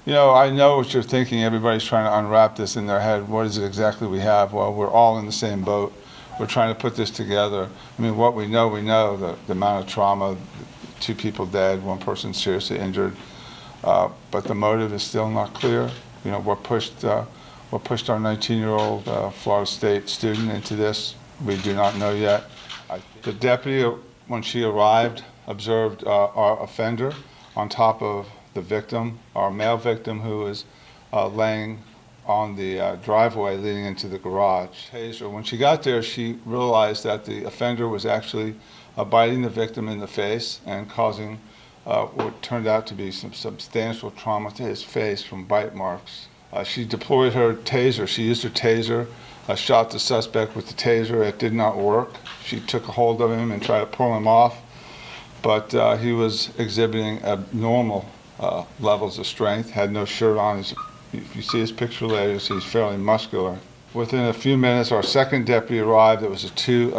You know, I know what you're thinking. Everybody's trying to unwrap this in their head. What is it exactly we have? Well, we're all in the same boat. We're trying to put this together. I mean, what we know, the amount of trauma, 2 people dead, 1 person seriously injured, but the motive is still not clear. You know, what pushed our 19-year-old Florida State student into this, we do not know yet. The deputy, when she arrived, observed our offender on top of the victim, our male victim, who was laying on the driveway leading into the garage. Taser. When she got there, she realized that the offender was actually biting the victim in the face and causing what turned out to be some substantial trauma to his face from bite marks. She deployed her taser. She used her taser, shot the suspect with the taser. It did not work. She took a hold of him and tried to pull him off, but he was exhibiting abnormal levels of strength, had no shirt on. If you see his picture later, you'll see he's fairly muscular. Within a few minutes, our second deputy arrived. It was a two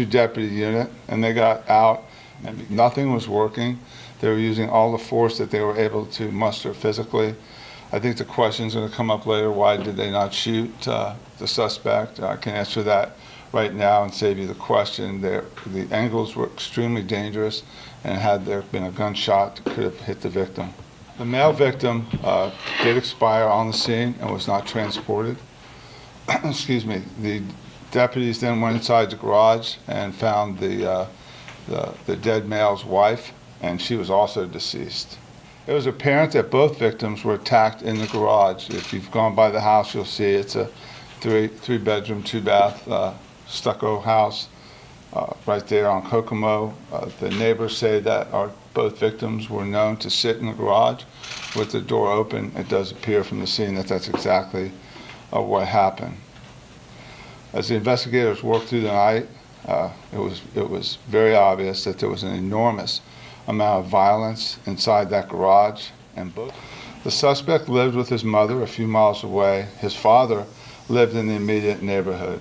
deputy unit, and they got out, and nothing was working. They were using all the force that they were able to muster physically. I think the question's going to come up later. Why did they not shoot the suspect? I can answer that right now and save you the question. The angles were extremely dangerous, and had there been a gunshot, it could have hit the victim. The male victim did expire on the scene and was not transported. Excuse me. The deputies then went inside the garage and found the dead male's wife, and she was also deceased. It was apparent that both victims were attacked in the garage. If you've gone by the house, you'll see it's a three-bedroom, 2-bath stucco house right there on Kokomo. The neighbors say that both victims were known to sit in the garage with the door open. It does appear from the scene that that's exactly what happened. As the investigators worked through the night, it was very obvious that there was an enormous amount of violence inside that garage. And the suspect lived with his mother a few miles away. His father lived in the immediate neighborhood.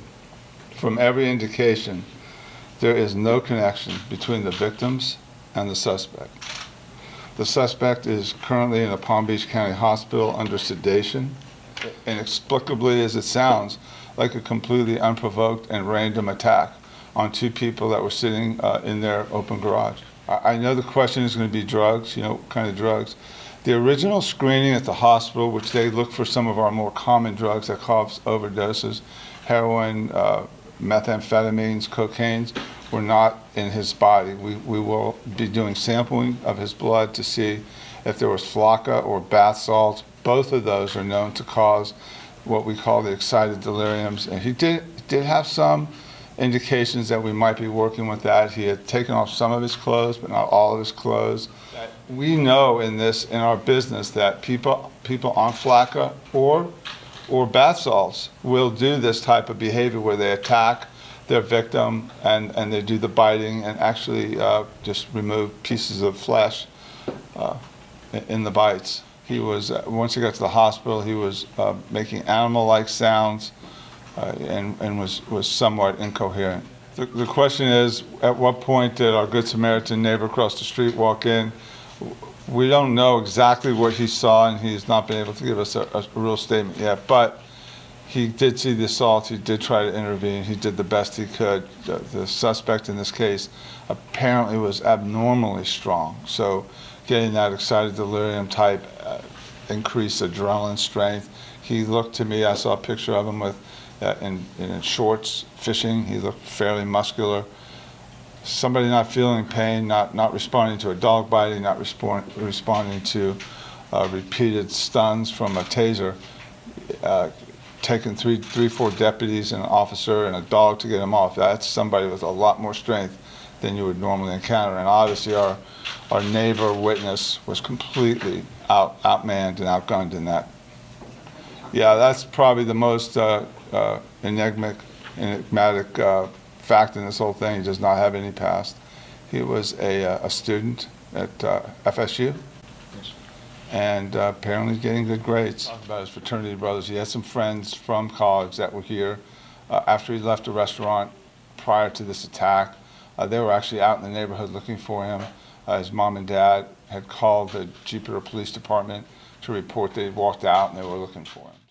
From every indication, there is no connection between the victims and the suspect. The suspect is currently in a Palm Beach County hospital under sedation, inexplicably as it sounds, like a completely unprovoked and random attack on 2 people that were sitting in their open garage. I know the question is going to be drugs, what kind of drugs. The original screening at the hospital, which they look for some of our more common drugs that cause overdoses, heroin, methamphetamines, cocaines, were not in his body. We will be doing sampling of his blood to see if there was flocka or bath salts. Both of those are known to cause what we call the excited deliriums. And he did have some indications that we might be working with that. He had taken off some of his clothes, but not all of his clothes. We know in our business that people on flocka or bath salts will do this type of behavior where they attack their victim and they do the biting and actually just remove pieces of flesh in the bites. He was, once he got to the hospital, he was making animal-like sounds and was somewhat incoherent. The question is, at what point did our Good Samaritan neighbor across the street walk in? We don't know exactly what he saw, and he's not been able to give us a real statement yet, but he did see the assault. He did try to intervene. He did the best he could. The suspect in this case apparently was abnormally strong, so getting that excited delirium type increased adrenaline strength. He looked to me, I saw a picture of him with in shorts fishing. He looked fairly muscular. Somebody not feeling pain, not responding to a dog biting, not responding to repeated stuns from a taser, taking three, 4 deputies and an officer and a dog to get him off. That's somebody with a lot more strength than you would normally encounter. And obviously our neighbor witness was completely outmanned and outgunned in that. Yeah, that's probably the most enigmatic fact in this whole thing. He does not have any past. He was a student at FSU, and apparently getting good grades. Talking about his fraternity brothers, he had some friends from college that were here. After he left the restaurant prior to this attack, they were actually out in the neighborhood looking for him. His mom and dad had called the Jupiter Police Department to report they walked out and they were looking for him.